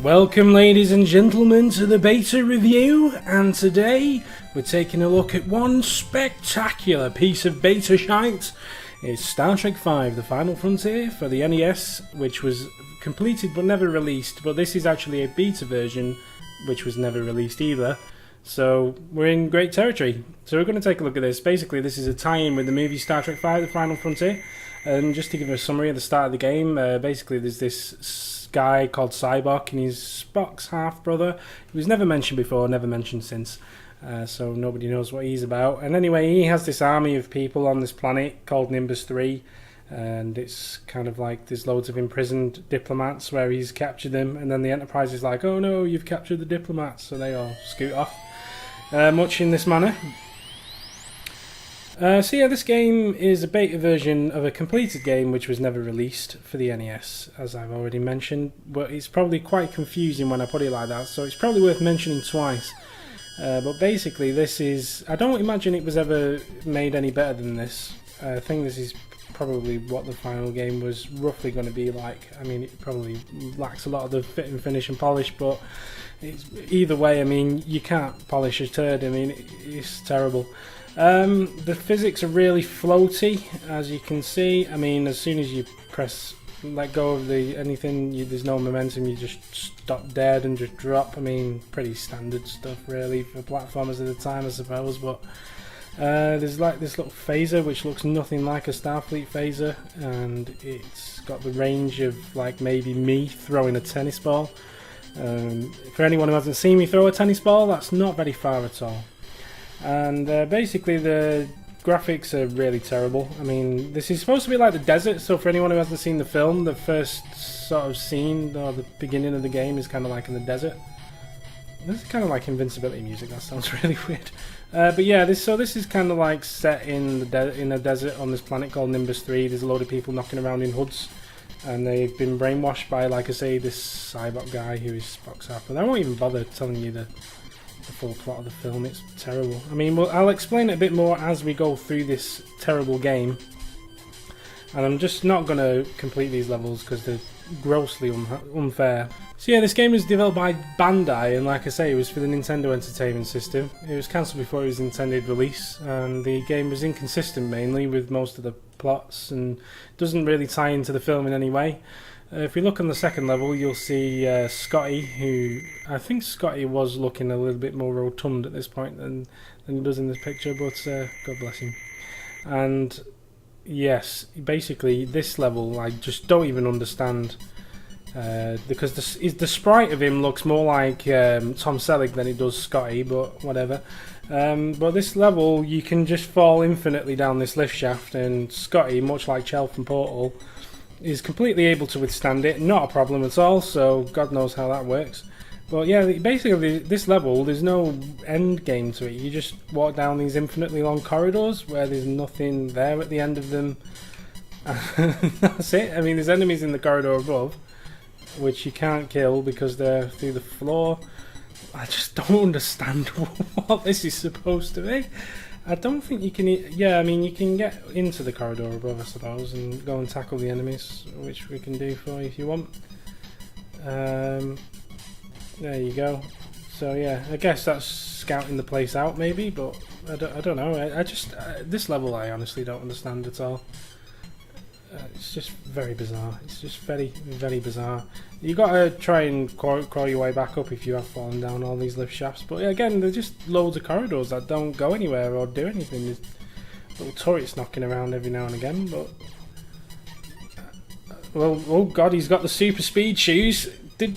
Welcome ladies and gentlemen to the beta review, and today we're taking a look at one spectacular piece of beta shite. It's Star Trek V, The Final Frontier for the NES, which was completed but never released, but this is actually a beta version which was never released either. So we're in great territory. So we're going to take a look at this. Basically this is a tie-in with the movie Star Trek V, The Final Frontier. And just to give a summary at the start of the game, basically there's this guy called Cyborg and he's Spock's half-brother. He was never mentioned before, never mentioned since. So nobody knows what he's about. And anyway, he has this army of people on this planet called Nimbus 3. And it's kind of like there's loads of imprisoned diplomats where he's captured them. And then the Enterprise is like, oh no, you've captured the diplomats. So they all scoot off. Much in this manner. So yeah, this game is a beta version of a completed game which was never released for the NES, as I've already mentioned, but it's probably quite confusing when I put it like that, so it's probably worth mentioning twice. But basically this is, I don't imagine it was ever made any better than this. I think this is probably what the final game was roughly going to be like. I mean, it probably lacks a lot of the fit and finish and polish, but it's, either way, I mean, you can't polish a turd. I mean, it's terrible. The physics are really floaty, as you can see. I mean, as soon as you let go of there's no momentum, you just stop dead and just drop. I mean, pretty standard stuff really for platformers at the time, I suppose, but there's like this little phaser which looks nothing like a Starfleet phaser, and it's got the range of like maybe me throwing a tennis ball. For anyone who hasn't seen me throw a tennis ball, that's not very far at all. And basically the graphics are really terrible. I mean, this is supposed to be like the desert, so for anyone who hasn't seen the film, the first sort of scene, or the beginning of the game, is kind of like in the desert. This is kind of like invincibility music, that sounds really weird. But yeah, this is kind of like set in a desert on this planet called Nimbus 3. There's a load of people knocking around in hoods, and they've been brainwashed by, like I say, this Cyborg guy who is Spock's half. But I won't even bother telling you the full plot of the film. It's terrible. I mean, well, I'll explain it a bit more as we go through this terrible game, and I'm just not going to complete these levels because they're grossly unfair. So yeah, this game was developed by Bandai, and like I say, it was for the Nintendo Entertainment System. It was cancelled before its intended release, and the game was inconsistent mainly with most of the plots and doesn't really tie into the film in any way. If we look on the second level, you'll see Scotty, who I think Scotty was looking a little bit more rotund at this point than he does in this picture, but God bless him. And yes, basically this level I just don't even understand, because the sprite of him looks more like Tom Selleck than it does Scotty, but whatever. But this level, you can just fall infinitely down this lift shaft, and Scotty, much like Chell from Portal, is completely able to withstand it, not a problem at all, so God knows how that works. But yeah, basically this level, there's no end game to it. You just walk down these infinitely long corridors where there's nothing there at the end of them. That's it. I mean, there's enemies in the corridor above, which you can't kill because they're through the floor. I just don't understand what this is supposed to be. I don't think you can... Yeah, I mean, you can get into the corridor above, I suppose, and go and tackle the enemies, which we can do for you if you want. There you go. So yeah, I guess that's scouting the place out, maybe, but I don't know. I just... this level I honestly don't understand at all. It's just very bizarre. It's just very, very bizarre. You got to try and crawl your way back up if you have fallen down all these lift shafts. But again, there's just loads of corridors that don't go anywhere or do anything. There's little turrets knocking around every now and again. But well, oh god, he's got the super speed shoes. What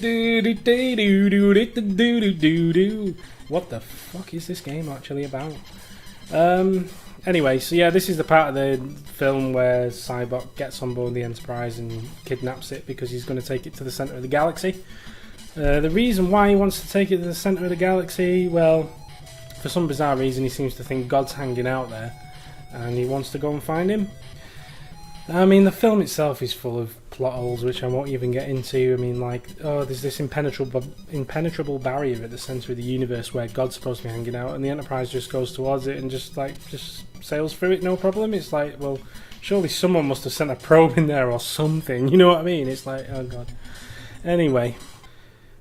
the fuck is this game actually about? Anyway, so yeah, this is the part of the film where Cyborg gets on board the Enterprise and kidnaps it because he's going to take it to the centre of the galaxy. The reason why he wants to take it to the centre of the galaxy, well, for some bizarre reason he seems to think God's hanging out there and he wants to go and find him. I mean, the film itself is full of plot holes which I won't even get into. I mean, like, oh, there's this impenetrable barrier at the centre of the universe where God's supposed to be hanging out, and the Enterprise just goes towards it and just sails through it, no problem. It's like, well, surely someone must have sent a probe in there or something, you know what I mean? It's like, oh god. Anyway,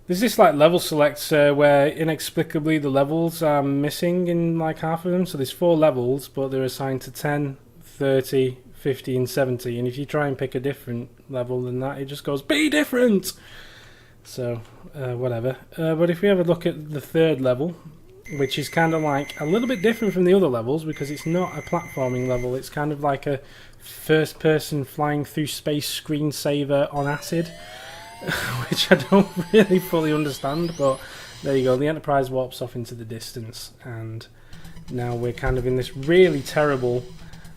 There's this like level select where inexplicably the levels are missing in like half of them. So there's 4 levels, but they're assigned to 10, 30, 50 and 70. And if you try and pick a different level than that, it just goes, be different! So, whatever. But if we have a look at the 3rd level, which is kind of like a little bit different from the other levels because it's not a platforming level. It's kind of like a first-person flying through space screensaver on acid. Which I don't really fully understand, but there you go. The Enterprise warps off into the distance, and now we're kind of in this really terrible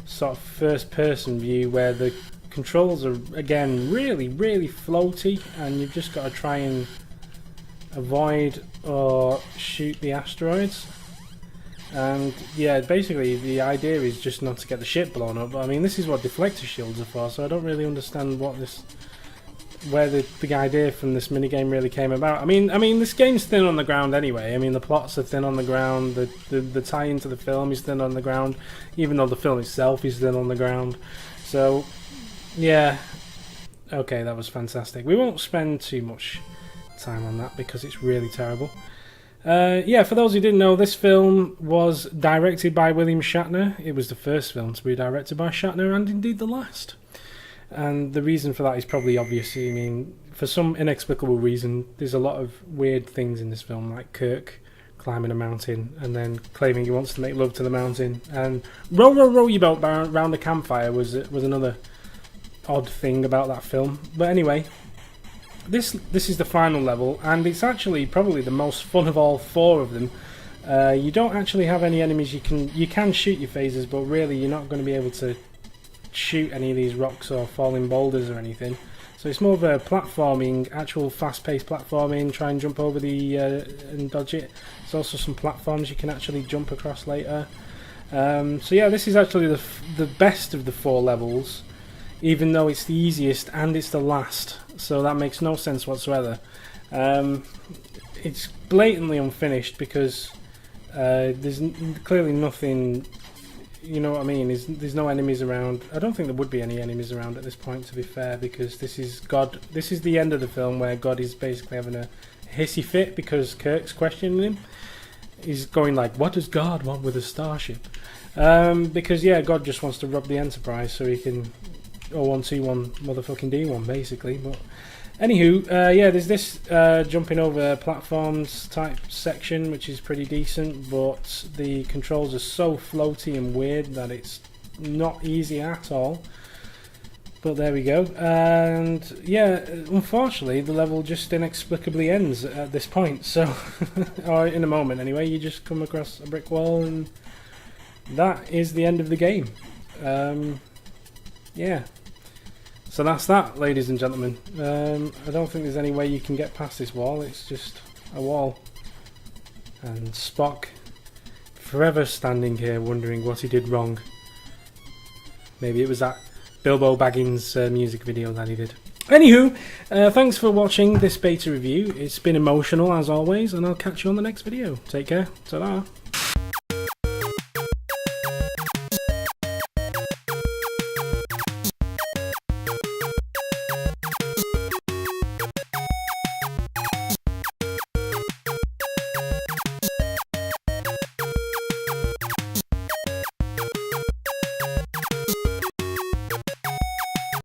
sort of first-person view where the controls are, again, really, really floaty, and you've just got to try and avoid or shoot the asteroids. And yeah, basically the idea is just not to get the ship blown up. But I mean, this is what deflector shields are for, so I don't really understand what this... where the idea from this minigame really came about. I mean, this game's thin on the ground anyway. I mean, the plots are thin on the ground. The tie into the film is thin on the ground, even though the film itself is thin on the ground. So, yeah, okay, that was fantastic. We won't spend too much time on that because it's really terrible. Yeah, for those who didn't know, this film was directed by William Shatner. It was the first film to be directed by Shatner, and indeed the last. And the reason for that is probably obvious. I mean, for some inexplicable reason, there's a lot of weird things in this film, like Kirk climbing a mountain and then claiming he wants to make love to the mountain. And row, row, row your boat round a campfire was another odd thing about that film. But anyway, this is the final level, and it's actually probably the most fun of all 4 of them. You don't actually have any enemies. You can shoot your phasers, but really you're not going to be able to shoot any of these rocks or falling boulders or anything. So it's more of a platforming, actual fast-paced platforming, try and jump over and dodge it. There's also some platforms you can actually jump across later. So yeah, this is actually the best of the 4 levels, even though it's the easiest and it's the last, so that makes no sense whatsoever. It's blatantly unfinished because there's clearly nothing... You know what I mean? There's no enemies around. I don't think there would be any enemies around at this point, to be fair, because this is God. This is the end of the film where God is basically having a hissy fit because Kirk's questioning him. He's going like, "What does God want with a starship?" Because yeah, God just wants to rob the Enterprise so he can 0121 motherfucking D1 basically. But anywho, yeah, there's this jumping over platforms type section, which is pretty decent, but the controls are so floaty and weird that it's not easy at all. But there we go. And yeah, unfortunately, the level just inexplicably ends at this point. So, or in a moment anyway, you just come across a brick wall, and that is the end of the game. Yeah. So that's that, ladies and gentlemen. I don't think there's any way you can get past this wall. It's just a wall. And Spock, forever standing here wondering what he did wrong. Maybe it was that Bilbo Baggins music video that he did. Anywho, thanks for watching this beta review. It's been emotional as always, and I'll catch you on the next video. Take care. Ta-da.